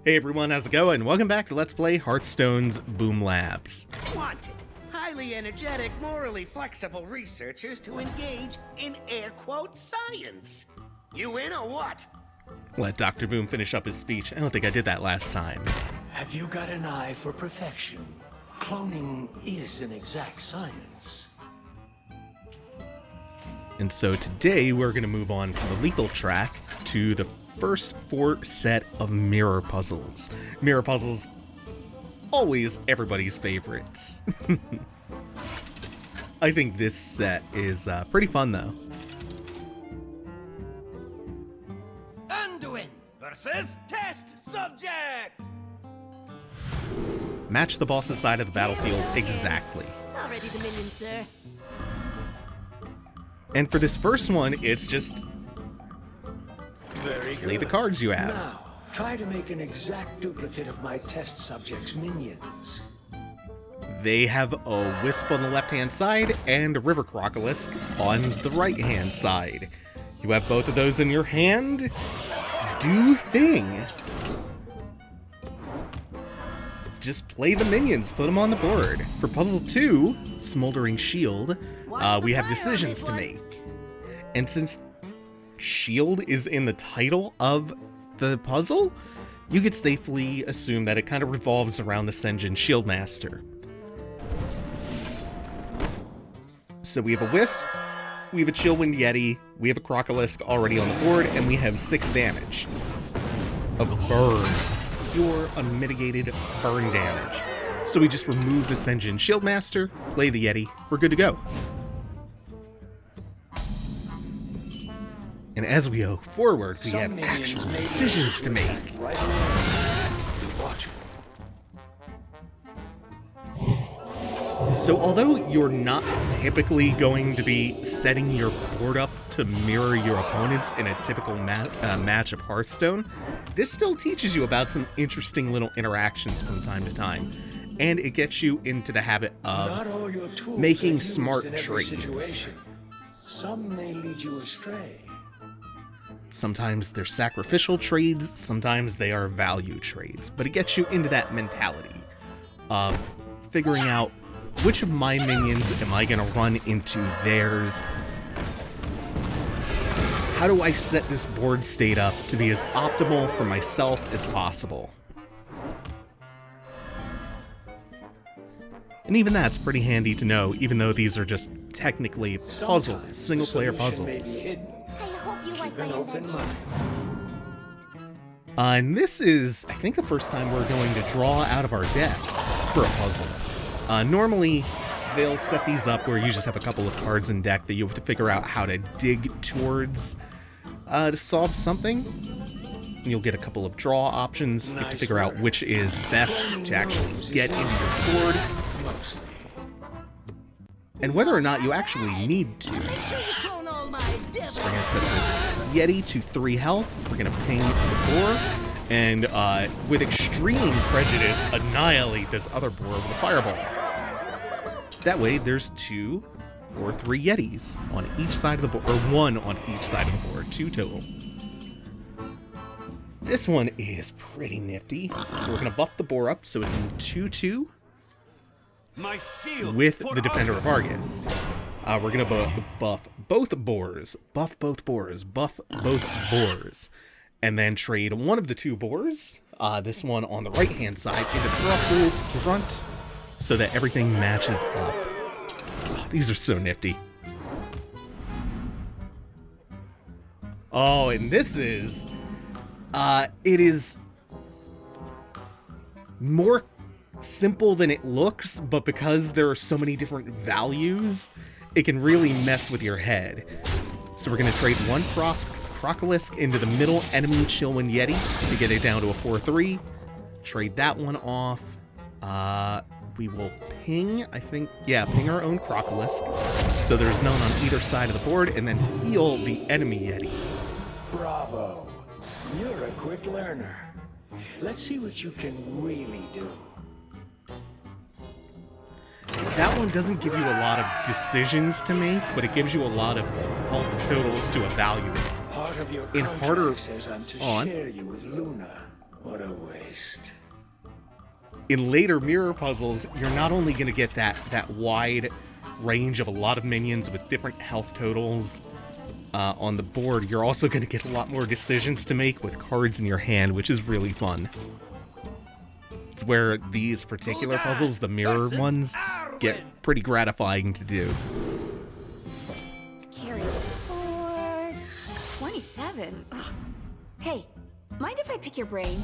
Hey everyone, how's it going? Welcome back to Let's Play Hearthstone's Boom Labs. Wanted. Highly energetic, morally flexible researchers to engage in air quote science. You in or what? Let Dr. Boom finish up his speech. I don't think I did that last time. Have you got an eye for perfection? Cloning is an exact science. And so today we're going to move on from the lethal track to the first 4 set of mirror puzzles. Mirror puzzles, always everybody's favorites. I think this set is pretty fun though. Anduin versus test subject! Match the boss's side of the battlefield exactly. Already the minion, sir. And for this first one, it's just Very good. play the cards you have. Now, try to make an exact duplicate of my test subject's minions. They have a Wisp on the left-hand side and a River Crocolisk on the right-hand side. You have both of those in your hand. Do thing. Just play the minions, put them on the board. For puzzle 2, Smoldering Shield, we have decisions to make. And since Shield is in the title of the puzzle, you could safely assume that it kind of revolves around the Senjin Shieldmaster. So we have a Wisp, we have a Chillwind Yeti, we have a Crocolisk already on the board, and we have 6 damage of burn. Pure unmitigated burn damage. So we just remove the Senjin Shieldmaster, play the Yeti, we're good to go. And as we go forward, we have actual decisions to make. Right away. Be watchful. So although you're not typically going to be setting your board up to mirror your opponents in a typical match of Hearthstone, this still teaches you about some interesting little interactions from time to time. And it gets you into the habit Not of all your tools making are used smart in every trades. situation. Some may lead you astray. Sometimes they're sacrificial trades, sometimes they are value trades, but it gets you into that mentality of figuring out which of my minions am I going to run into theirs. How do I set this board state up to be as optimal for myself as possible? And even that's pretty handy to know, even though these are just technically puzzles, Sometimes single-player the solution may be puzzles. hidden. I hope you like Keep my an open invention. mind. And this is, I think, the first time we're going to draw out of our decks for a puzzle. Normally, they'll set these up where you just have a couple of cards in deck that you have to figure out how to dig towards to solve something. And you'll get a couple of draw options. You have to Nice figure out work. which is best to actually get into your board, Mostly. and whether or not you actually need to. Make sure you clone all my devils. So we're going to set this Yeti to 3 health. We're going to ping the boar. And with extreme prejudice, annihilate this other boar with a fireball. That way, there's 2 or 3 Yetis on each side of the board, or 1 on each side of the board, 2 total. This one is pretty nifty. So we're going to buff the boar up so it's in 2/2 My shield with for the Defender of Arthur. Argus. We're going to buff both boars, buff both boars, buff both boars, and then trade one of the 2 boars, this one on the right-hand side, into Thrustle's front, so that everything matches up. Oh, these are so nifty. Oh, and this is, it is more simple than it looks, but because there are so many different values, it can really mess with your head. So we're going to trade one Crocolisk into the middle enemy Chillwind Yeti to get it down to a 4/3. Trade that one off. We will ping, I think, yeah, ping our own Crocolisk, so there's none on either side of the board, and then heal the enemy Yeti. Bravo. You're a quick learner. Let's see what you can really do. That one doesn't give you a lot of decisions to make, but it gives you a lot of health totals to evaluate. Part of your In contract harder says I'm to on. share you with Luna. What a waste. waste. In later mirror puzzles, you're not only going to get that wide range of a lot of minions with different health totals on the board, you're also going to get a lot more decisions to make with cards in your hand, which is really fun. It's where these particular puzzles, the mirror ones, get pretty gratifying to do. Carry 4, 27. Ugh. Hey, mind if I pick your brain?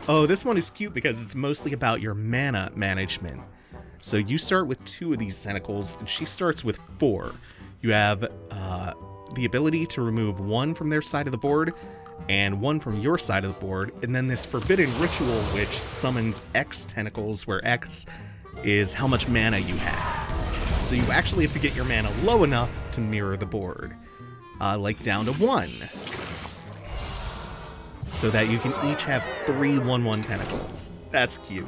Oh, this one is cute because it's mostly about your mana management. So you start with 2 of these tentacles, and she starts with 4. You have the ability to remove 1 from their side of the board, and 1 from your side of the board, and then this forbidden ritual which summons X tentacles, where X is how much mana you have. So you actually have to get your mana low enough to mirror the board, like down to 1. So that you can each have 3 1/1 tentacles. That's cute.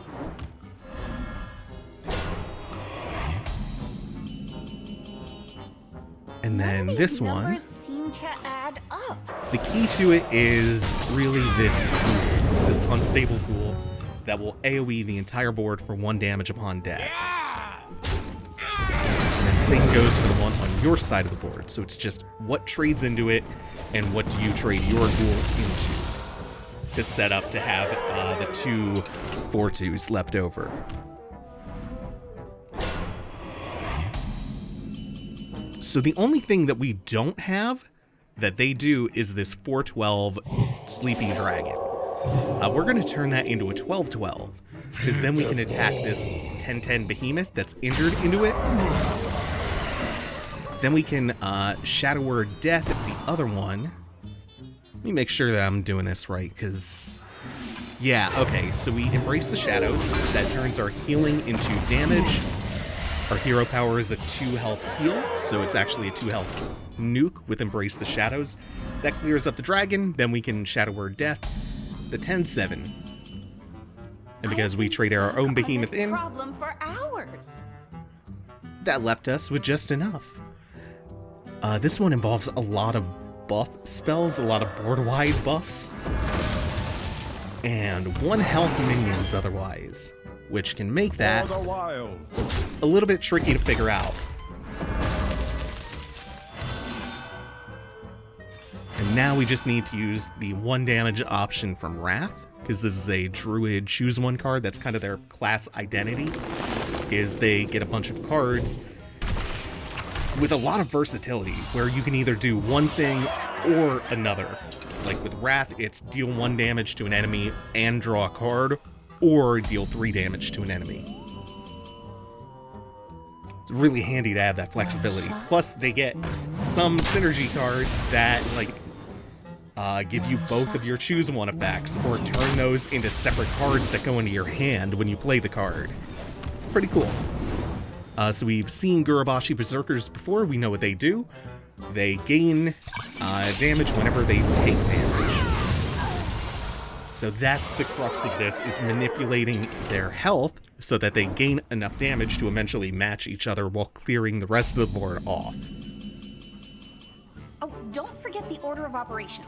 And then this one, Numbers seem to add up. the key to it is really this ghoul, this unstable ghoul that will AoE the entire board for 1 damage upon death. And then same goes for the one on your side of the board. So it's just what trades into it and what do you trade your ghoul into to set up to have the 2 4/2s left over. So the only thing that we don't have that they do is this 4/12 Sleepy Dragon. We're going to turn that into a 12/12, because then we can attack this 10/10 Behemoth that's injured into it. Then we can Shadow Word Death at the other one. Let me make sure that I'm doing this right, because... Yeah, okay, so we Embrace the Shadows. That turns our healing into damage. Our hero power is a 2 health heal, so it's actually a 2 health nuke with Embrace the Shadows. That clears up the dragon, then we can Shadow Word Death, the 10/7. And because we trade our own behemoth in, Problem for hours. that left us with just enough. This one involves a lot of buff spells, a lot of board-wide buffs, and 1 health minions otherwise, which can make that a little bit tricky to figure out. And now we just need to use the 1 damage option from Wrath, because this is a Druid choose 1 card. That's kind of their class identity, is they get a bunch of cards with a lot of versatility, where you can either do one thing or another. Like with Wrath, it's deal 1 damage to an enemy and draw a card, or deal 3 damage to an enemy. It's really handy to have that flexibility. Plus, they get some synergy cards that, like, give you both of your choose 1 effects, or turn those into separate cards that go into your hand when you play the card. It's pretty cool. So we've seen Gurabashi Berserkers before. We know what they do. They gain damage whenever they take damage. So that's the crux of this, is manipulating their health so that they gain enough damage to eventually match each other while clearing the rest of the board off. Oh, don't forget the order of operations.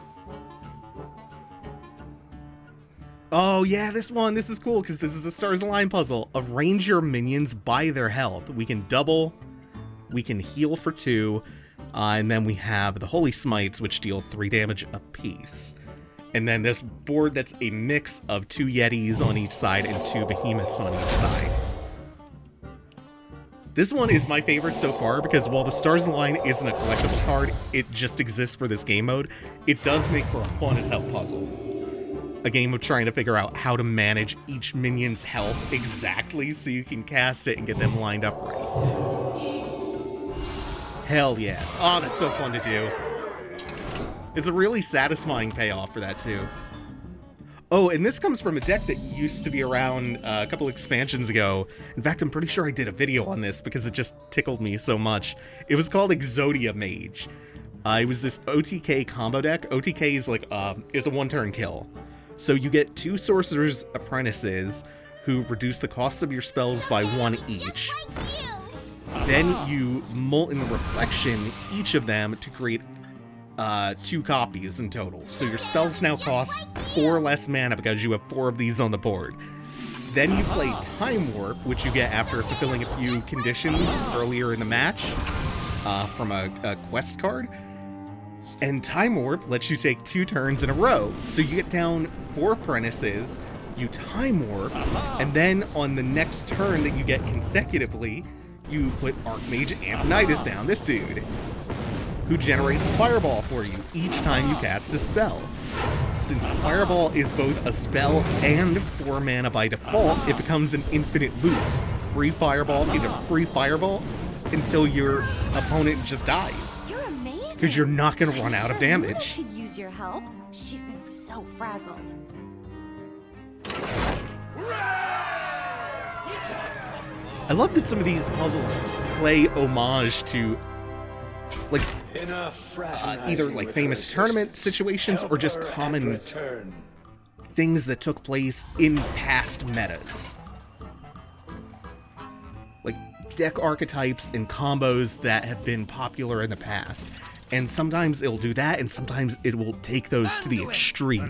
Oh yeah, this is cool, because this is a Stars Align puzzle. Arrange your minions by their health. We can double, we can heal for 2, and then we have the Holy Smites, which deal 3 damage apiece. And then this board that's a mix of 2 Yetis on each side and 2 Behemoths on each side. This one is my favorite so far, because while the Stars Align isn't a collectible card, it just exists for this game mode. It does make for a fun as hell puzzle. A game of trying to figure out how to manage each minion's health exactly so you can cast it and get them lined up right. Hell yeah. Oh, that's so fun to do. It's a really satisfying payoff for that too. Oh, and this comes from a deck that used to be around a couple expansions ago. In fact, I'm pretty sure I did a video on this because it just tickled me so much. It was called Exodia Mage. It was this OTK combo deck. OTK is like is a 1-turn kill. So you get 2 Sorcerer's Apprentices who reduce the cost of your spells by 1 each. Then you Molten Reflection each of them to create 2 copies in total. So your spells now cost 4 less mana because you have 4 of these on the board. Then you play Time Warp, which you get after fulfilling a few conditions earlier in the match from a quest card. And Time Warp lets you take 2 turns in a row. So you get down 4 apprentices, you Time Warp, and then on the next turn that you get consecutively, you put Archmage Antonidas down, this dude, who generates a fireball for you each time you cast a spell. Since Fireball is both a spell and 4 mana by default, it becomes an infinite loop. Free Fireball into free Fireball until your opponent just dies. You're amazing. Because you're not going to run out of damage. I could use your help. She's been so frazzled. I love that some of these puzzles play homage to, like, either like famous tournament situations or just common things that took place in past metas. Like deck archetypes and combos that have been popular in the past. And sometimes it'll do that, and sometimes it will take those to the extreme.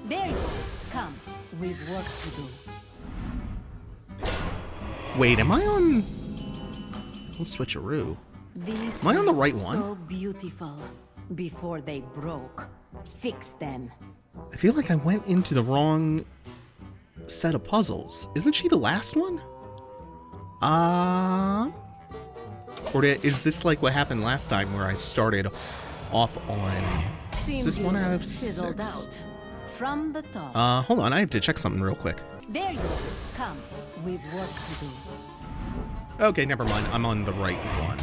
There you go. Come, we've work to do. Wait, am I on... We'll switcheroo. These Am I on the were right one? So beautiful. Before they broke, fix them. I feel like I went into the wrong set of puzzles. Isn't she the last one? Or is this like what happened last time where I started off on... Is this 1 out of 6? Out. From the top. Hold on, I have to check something real quick. There you go. Come, we've work to do. Okay, never mind. I'm on the right one.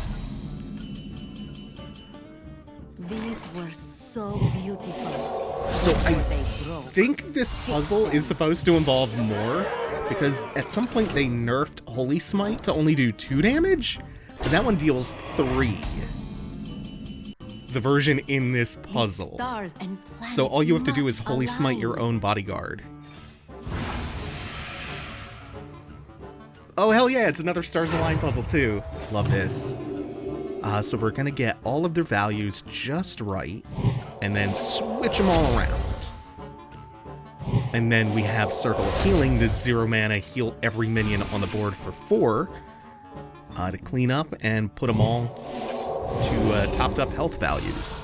These were so beautiful. So I They broke. think this puzzle is supposed to involve more, because at some point they nerfed Holy Smite to only do 2 damage, but that one deals 3. The version in this puzzle. Stars and So all you have to do is planets Holy must Smite your align. own bodyguard. Oh hell yeah, it's another Stars Align puzzle too. Love this. So we're gonna get all of their values just right, and then switch them all around. And then we have Circle of Healing, this 0 mana heal every minion on the board for 4, to clean up and put them all to topped up health values.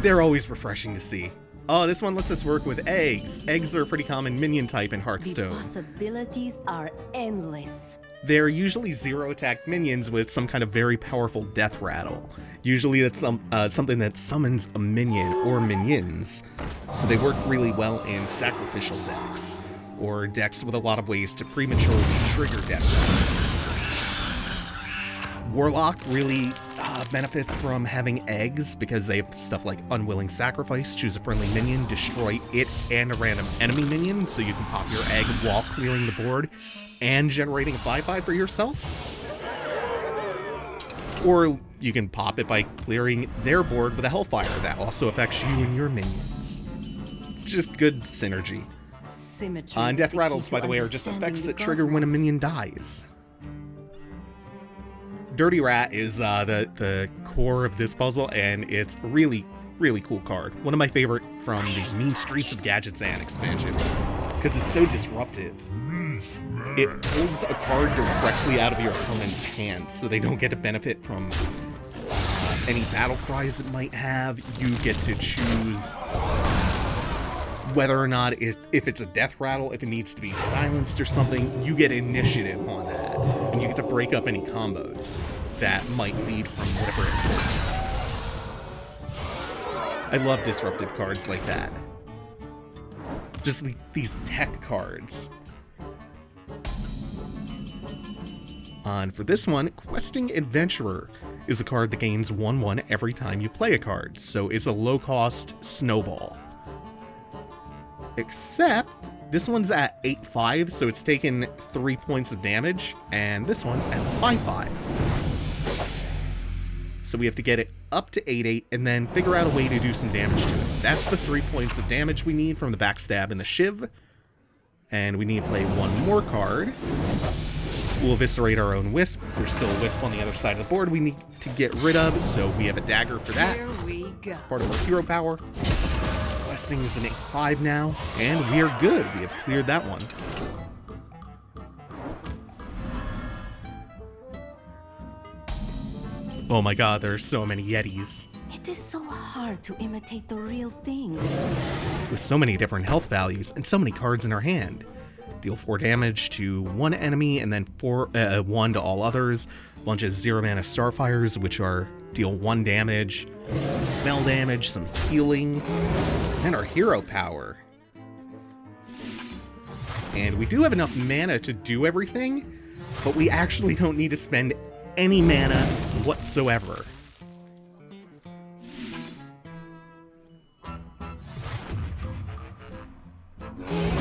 They're always refreshing to see. Oh, this one lets us work with eggs. Eggs are a pretty common minion type in The Hearthstone. possibilities are endless. They're usually 0-attack minions with some kind of very powerful death rattle. Usually that's something that summons a minion or minions, so they work really well in sacrificial decks, or decks with a lot of ways to prematurely trigger death rattles. Warlock really benefits from having eggs because they have stuff like Unwilling Sacrifice, choose a friendly minion, destroy it and a random enemy minion, so you can pop your egg while clearing the board and generating a 5/5 for yourself. Or you can pop it by clearing their board with a Hellfire that also affects you and your minions. It's just good synergy. Symmetry And is death the rattles, key by to the way, are just understanding effects the that trigger when a cosmos. minion dies. Dirty Rat is the core of this puzzle, and it's a really, really cool card. One of my favorite from the Mean Streets of Gadgetzan expansion, because it's so disruptive. It pulls a card directly out of your opponent's hand, so they don't get to benefit from any battle cries it might have. You get to choose whether or not if it's a death rattle, if it needs to be silenced or something. You get initiative on that, and you get to break up any combos that might lead from whatever it is. I love disruptive cards like that. Just these tech cards. And for this one, Questing Adventurer is a card that gains 1/1 every time you play a card, so it's a low-cost snowball. Except, this one's at 8/5, so it's taken 3 points of damage, and this one's at 5/5. So we have to get it up to 8/8, and then figure out a way to do some damage to it. That's the 3 points of damage we need from the backstab and the shiv. And we need to play one more card. We'll eviscerate our own wisp. There's still a wisp on the other side of the board we need to get rid of, so we have a dagger for that. Here we go. It's part of our hero power. Questing is an 8-5 now, and we are good. We have cleared that one. Oh my god, there are so many Yetis. It is so hard to imitate the real thing. With so many different health values and so many cards in our hand. Deal 4 damage to one enemy and then 1 to all others. A bunch of 0-mana Starfires, which are deal 1 damage, some spell damage, some healing, and our hero power. And we do have enough mana to do everything, but we actually don't need to spend any mana whatsoever.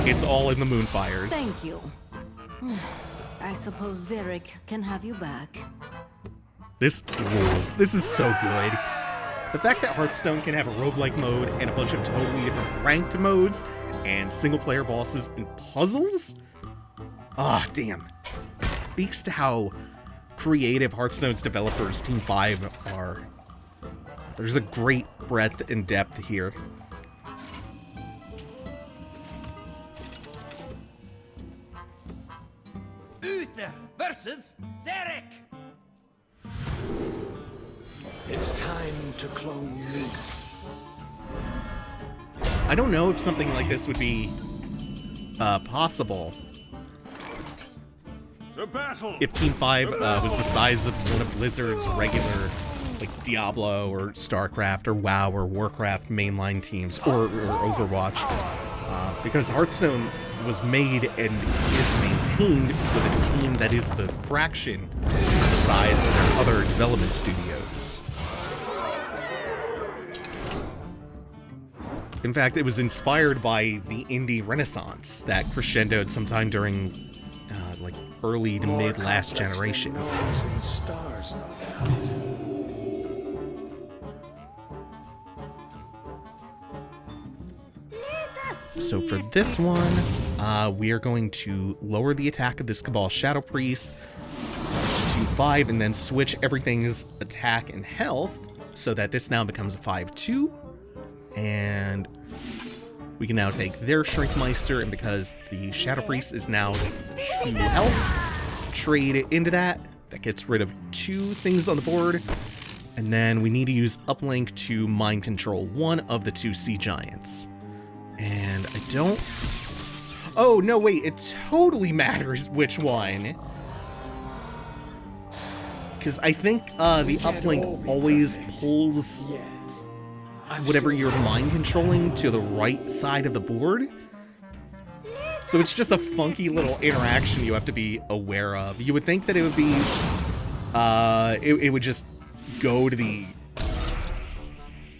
It's all in the Moonfires. Thank you. I suppose Zerek can have you back. This rules. This is so good. The fact that Hearthstone can have a roguelike mode and a bunch of totally different ranked modes and single-player bosses and puzzles? Ah, damn. Speaks to how creative Hearthstone's developers, Team 5, are. There's a great breadth and depth here. Uther versus Zerek. It's time to clone me. I don't know if something like this would be possible. The battle. If Team 5 was the size of one of Blizzard's regular, like Diablo or StarCraft or WoW or Warcraft mainline teams, or Overwatch, because Hearthstone was made and is maintained with a team that is the fraction of the size of their other development studios. In fact, it was inspired by the indie renaissance that crescendoed sometime during like early to mid last generation. Stars, no doubt. So for this one, we are going to lower the attack of this Cabal Shadow Priest to 5 and then switch everything's attack and health so that this now becomes a 5-2. And we can now take their Shrinkmeister, and because the Shadow Priest is now 2 health, trade it into that. That gets rid of 2 things on the board. And then we need to use Uplink to mind control one of the 2 Sea Giants. And I don't... Oh, no, wait, it totally matters which one. Because I think the uplink always pulls whatever you're mind controlling to the right side of the board. So it's just a funky little interaction you have to be aware of. You would think that it would be... it would just go to the...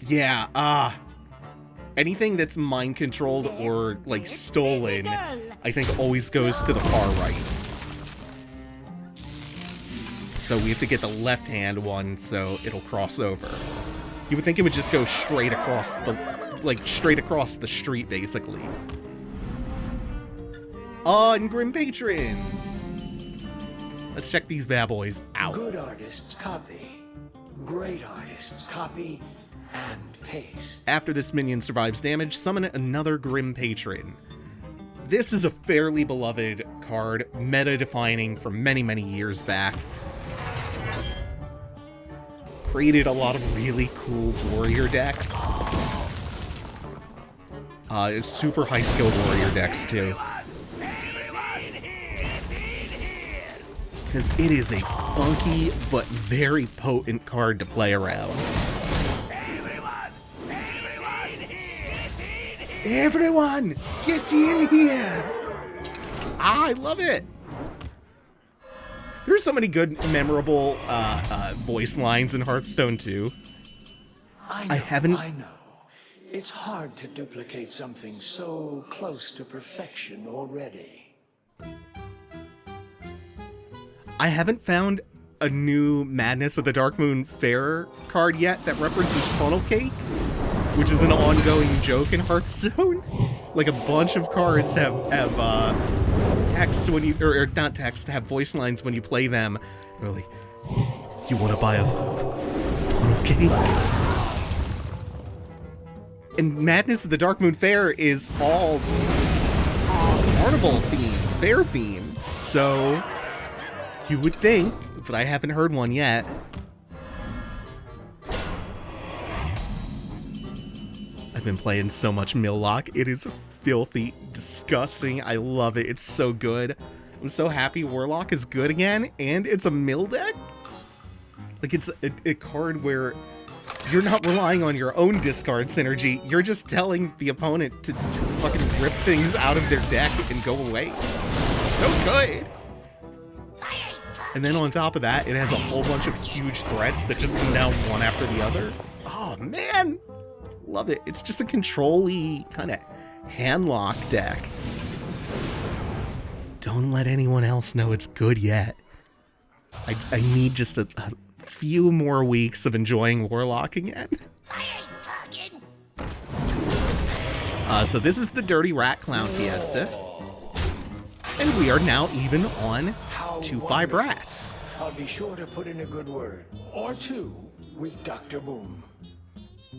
Yeah, anything that's mind controlled or like stolen, I think always goes to the far right. So we have to get the left hand one so it'll cross over. You would think it would just go straight across the street basically. And Grim Patrons! Let's check these bad boys out. Good artists copy. Great artists copy and paste. After this minion survives damage, summon another Grim Patron. This is a fairly beloved card, meta-defining from many, many years back. Created a lot of really cool warrior decks. Super high-skill warrior decks, too. Because it is a funky but very potent card to play around. Everyone, get in here! I love it! There's so many good, memorable voice lines in Hearthstone, too. I know. It's hard to duplicate something so close to perfection already. I haven't found a new Madness of the Darkmoon Fair card yet that references funnel cake, which is an ongoing joke in Hearthstone. Like a bunch of cards have text when you, or not text, have voice lines when you play them. They're like, you want to buy a funnel cake? And Madness of the Dark Moon Fair is all carnival themed, fair themed. So you would think, but I haven't heard one yet. I've been playing so much Milllock. It is filthy, disgusting. I love it. It's so good. I'm so happy Warlock is good again, and it's a mill deck. Like, it's a card where you're not relying on your own discard synergy. You're just telling the opponent to fucking rip things out of their deck and go away. It's so good. And then on top of that, it has a whole bunch of huge threats that just come down one after the other. Oh, man. Love it. It's just a control-y kind of handlock deck. Don't let anyone else know it's good yet. I need just a few more weeks of enjoying Warlock again. So this is the Dirty Rat Clown Fiesta. And we are now even on 2-5 rats. I'll be sure to put in a good word or two with Dr. Boom.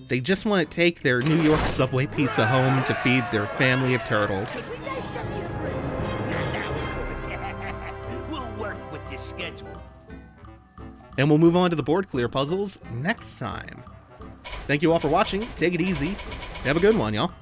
They just want to take their New York Subway pizza home to feed their family of turtles. We dissect your brain. Not now, of course. We'll work with this schedule. And we'll move on to the board clear puzzles next time. Thank you all for watching. Take it easy. Have a good one, y'all.